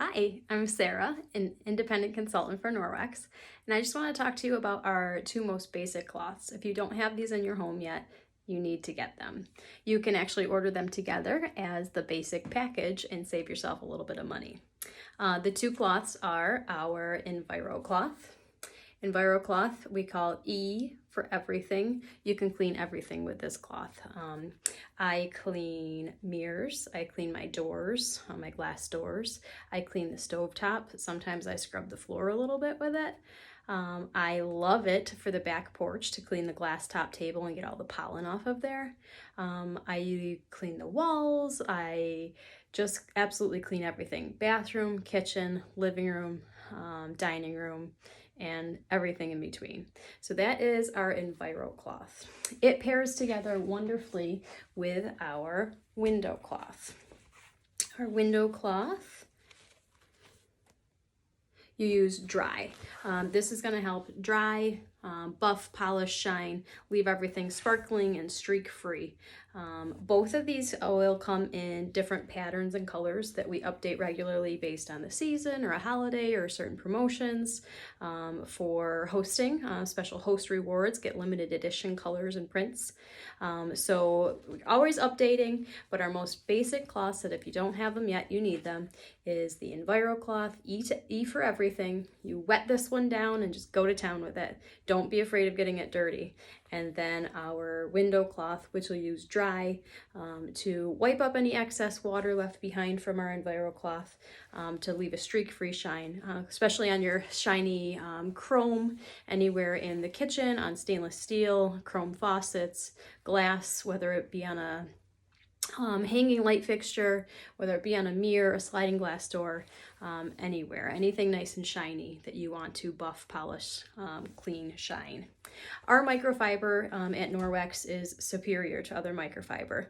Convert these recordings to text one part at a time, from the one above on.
Hi, I'm Sarah, an independent consultant for Norwex, and I just want to talk to you about our two most basic cloths. If you don't have these in your home yet, you need to get them. You can actually order them together as the basic package and save yourself a little bit of money. The two cloths are our Envirocloth. Envirocloth we call E for everything. You can clean everything with this cloth. I clean mirrors, I clean my doors, my glass doors, I clean the stovetop. Sometimes I scrub the floor a little bit with it. I love it for the back porch to clean the glass top table and get all the pollen off of there. I clean the walls. I just absolutely clean everything. Bathroom, kitchen, living room, dining room, and everything in between. So that is our Envirocloth. It pairs together wonderfully with our window cloth. Our window cloth, you use dry. This is going to help dry, buff, polish, shine, leave everything sparkling and streak free. Both of these will come in different patterns and colors that we update regularly based on the season or a holiday or certain promotions. For hosting, special host rewards get limited edition colors and prints. So we're always updating, but our most basic cloths that if you don't have them yet, you need them, is the Envirocloth, E for everything. You wet this one down and just go to town with it. Don't be afraid of getting it dirty. And then our window cloth, which we'll use dry to wipe up any excess water left behind from our Envirocloth, to leave a streak-free shine, especially on your shiny chrome, anywhere in the kitchen, on stainless steel, chrome faucets, glass, whether it be on a hanging light fixture, whether it be on a mirror, a sliding glass door, anywhere, anything nice and shiny that you want to buff, polish, clean, shine. Our microfiber at Norwex is superior to other microfiber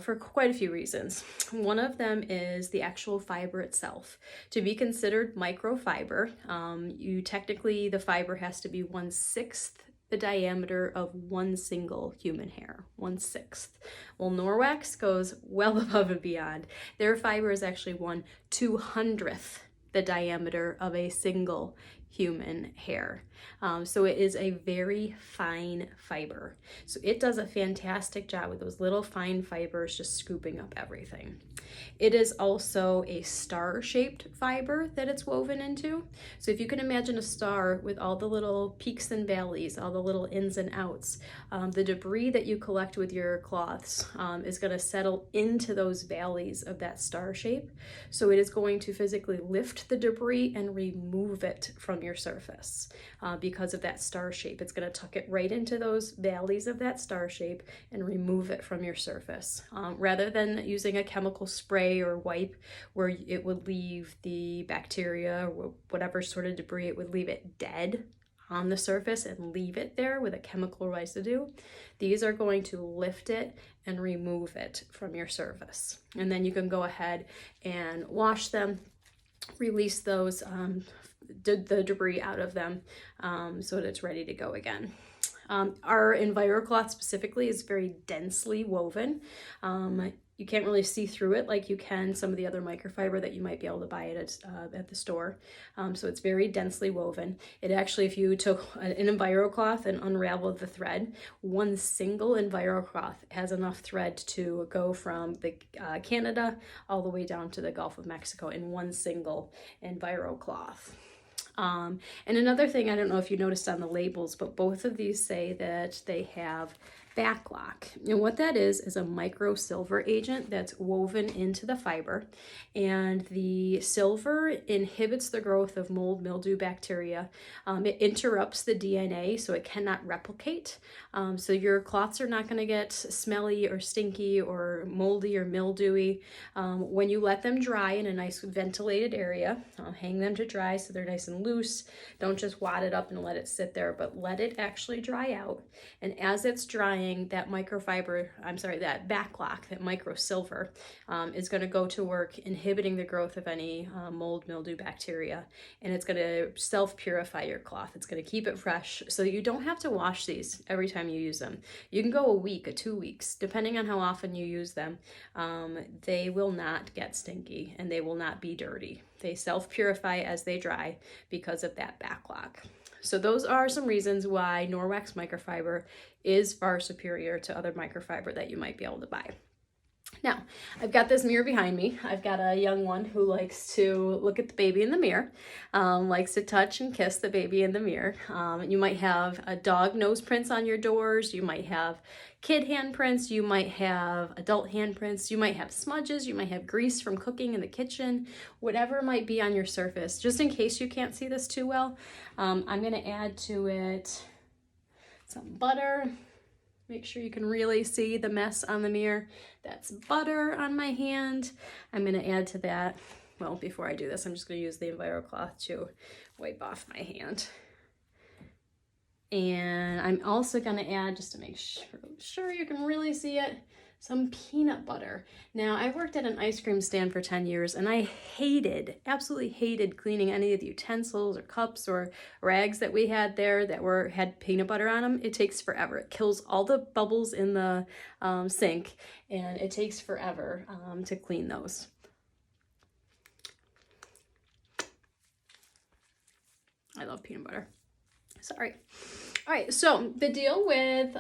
for quite a few reasons. One of them is the actual fiber itself. To be considered microfiber, the fiber has to be 1/6 the diameter of one single human hair, 1/6. Well, Norwex goes well above and beyond. Their fiber is actually 1/200th the diameter of a single human hair. So it is a very fine fiber. So it does a fantastic job with those little fine fibers just scooping up everything. It is also a star-shaped fiber that it's woven into. So if you can imagine a star with all the little peaks and valleys, all the little ins and outs, the debris that you collect with your cloths is going to settle into those valleys of that star shape. So it is going to physically lift the debris and remove it from your surface because of that star shape. It's going to tuck it right into those valleys of that star shape and remove it from your surface. Rather than using a chemical spray or wipe where it would leave the bacteria or whatever sort of debris, it would leave it dead on the surface and leave it there with a chemical residue. These are going to lift it and remove it from your surface. And then you can go ahead and wash them, release those the debris out of them so that it's ready to go again. Our Envirocloth specifically is very densely woven. You can't really see through it like you can some of the other microfiber that you might be able to buy it at the store. So it's very densely woven. It actually, if you took an Envirocloth and unraveled the thread, one single Envirocloth has enough thread to go from Canada all the way down to the Gulf of Mexico in one single Envirocloth. And another thing, I don't know if you noticed on the labels, but both of these say that they have backlock. And what that is a micro silver agent that's woven into the fiber. And the silver inhibits the growth of mold, mildew, bacteria. It interrupts the DNA so it cannot replicate. So your cloths are not going to get smelly or stinky or moldy or mildewy. When you let them dry in a nice ventilated area, hang them to dry so they're nice and loose. Don't just wad it up and let it sit there, but let it actually dry out. And as it's drying, purifying that microfiber, that back lock, that micro silver, is going to go to work inhibiting the growth of any mold, mildew, bacteria, and it's going to self-purify your cloth. It's going to keep it fresh so that you don't have to wash these every time you use them. You can go a week, 2 weeks, depending on how often you use them. They will not get stinky and they will not be dirty. They self-purify as they dry because of that back lock. So those are some reasons why Norwex microfiber is far superior to other microfiber that you might be able to buy. Now, I've got this mirror behind me. I've got a young one who likes to look at the baby in the mirror, likes to touch and kiss the baby in the mirror. You might have a dog nose prints on your doors. You might have kid handprints. You might have adult handprints. You might have smudges. You might have grease from cooking in the kitchen, whatever might be on your surface. Just in case you can't see this too well, I'm going to add to it some butter. Make sure you can really see the mess on the mirror. That's butter on my hand. I'm going to add to that, well, before I do this, I'm just going to use the Envirocloth to wipe off my hand. And I'm also going to add, just to make sure you can really see it, some peanut butter. Now, I worked at an ice cream stand for 10 years and I absolutely hated cleaning any of the utensils or cups or rags that we had there that had peanut butter on them. It takes forever. It kills all the bubbles in the sink and it takes forever to clean those. I love peanut butter. Sorry. All right, so the deal with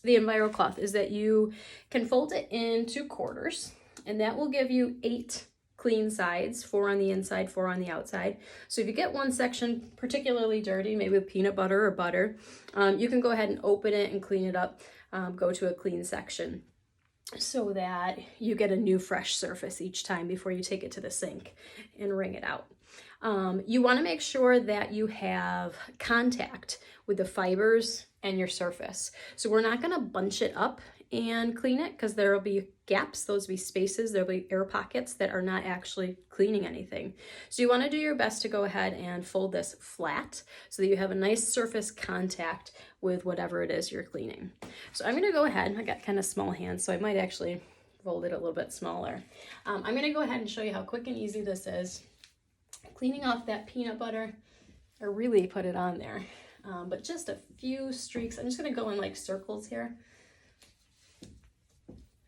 the Envirocloth is that you can fold it into quarters, and that will give you 8 clean sides, 4 on the inside, 4 on the outside. So if you get one section particularly dirty, maybe with peanut butter or butter, you can go ahead and open it and clean it up, go to a clean section so that you get a new fresh surface each time before you take it to the sink and wring it out. You want to make sure that you have contact with the fibers and your surface. So we're not going to bunch it up and clean it because there will be gaps, those will be spaces, there'll be air pockets that are not actually cleaning anything. So you want to do your best to go ahead and fold this flat so that you have a nice surface contact with whatever it is you're cleaning. So I'm going to go ahead, I got kind of small hands, so I might actually fold it a little bit smaller. I'm going to go ahead and show you how quick and easy this is. Cleaning off that peanut butter, I really put it on there, but just a few streaks. I'm just going to go in like circles here.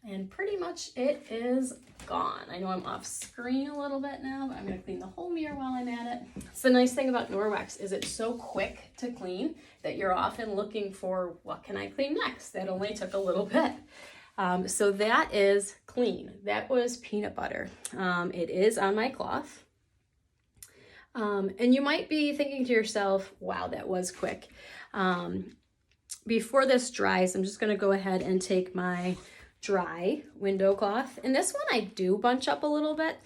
And pretty much it is gone. I know I'm off screen a little bit now, but I'm going to clean the whole mirror while I'm at it. So the nice thing about Norwex is it's so quick to clean that you're often looking for what can I clean next? That only took a little bit. So that is clean. That was peanut butter. It is on my cloth. And you might be thinking to yourself, wow, that was quick. Before this dries, I'm just going to go ahead and take my dry window cloth. And this one I do bunch up a little bit.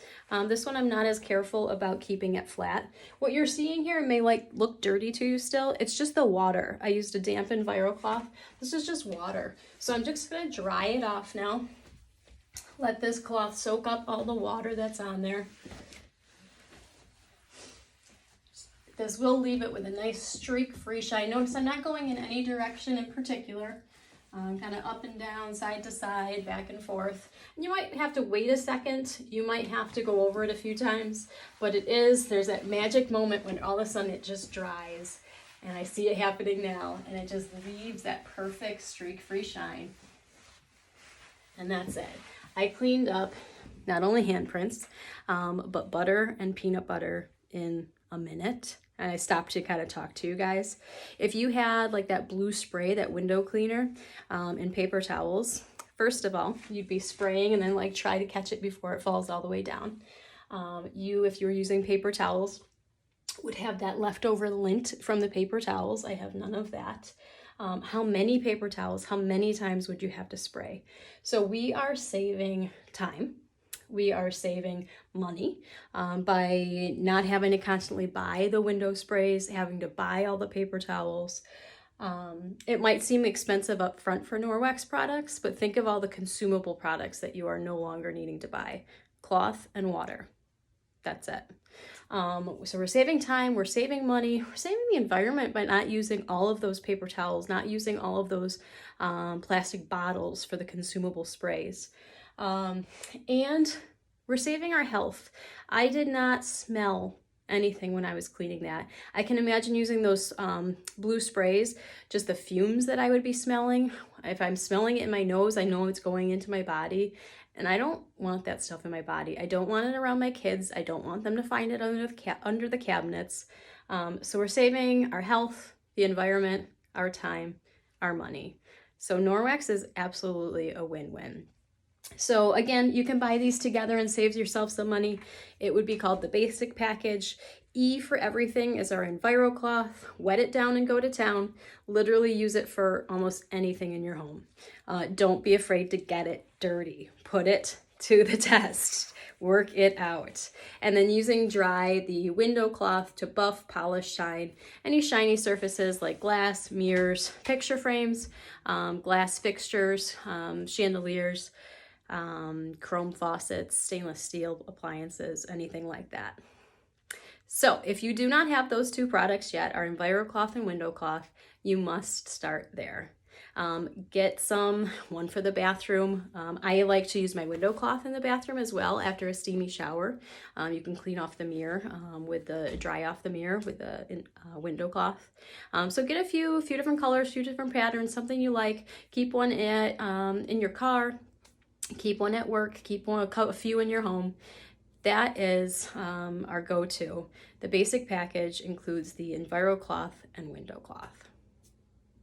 This one I'm not as careful about keeping it flat. What you're seeing here may look dirty to you still. It's just the water. I used a damp Envirocloth. This is just water. So I'm just going to dry it off now. Let this cloth soak up all the water that's on there. This will leave it with a nice streak-free shine. Notice I'm not going in any direction in particular. Kind of up and down, side to side, back and forth. And you might have to wait a second. You might have to go over it a few times. But there's that magic moment when all of a sudden it just dries. And I see it happening now. And it just leaves that perfect streak-free shine. And that's it. I cleaned up not only handprints, but butter and peanut butter in a minute. And I stopped to kind of talk to you guys. If you had like that blue spray, that window cleaner, and paper towels, first of all, you'd be spraying and then try to catch it before it falls all the way down. If you were using paper towels, would have that leftover lint from the paper towels. I have none of that. How many paper towels, how many times would you have to spray? So we are saving time. We are saving money by not having to constantly buy the window sprays, having to buy all the paper towels. It might seem expensive up front for Norwex products, but think of all the consumable products that you are no longer needing to buy. Cloth and water. That's it. So we're saving time, we're saving money, we're saving the environment by not using all of those paper towels, not using all of those plastic bottles for the consumable sprays. And we're saving our health. I did not smell anything when I was cleaning that. I can imagine using those blue sprays, just the fumes that I would be smelling. If I'm smelling it in my nose, I know it's going into my body. And I don't want that stuff in my body. I don't want it around my kids. I don't want them to find it under the cabinets. So we're saving our health, the environment, our time, our money. So Norwex is absolutely a win-win. So again, you can buy these together and save yourself some money. It would be called the basic package. E for everything is our Envirocloth. Wet it down and go to town. Literally use it for almost anything in your home. Don't be afraid to get it dirty. Put it to the test. Work it out. And then using dry, the window cloth to buff, polish, shine any shiny surfaces like glass, mirrors, picture frames, glass fixtures, chandeliers, chrome faucets, stainless steel appliances, anything like that. So if you do not have those two products yet, our Envirocloth and Window Cloth, you must start there. Get one for the bathroom. I like to use my window cloth in the bathroom as well after a steamy shower. You can clean off the mirror dry off the mirror with the window cloth. So get a few different colors, a few different patterns, something you like. Keep one in your car, keep one at work, keep a few in your home. That is our go-to. The basic package includes the Envirocloth and Window Cloth.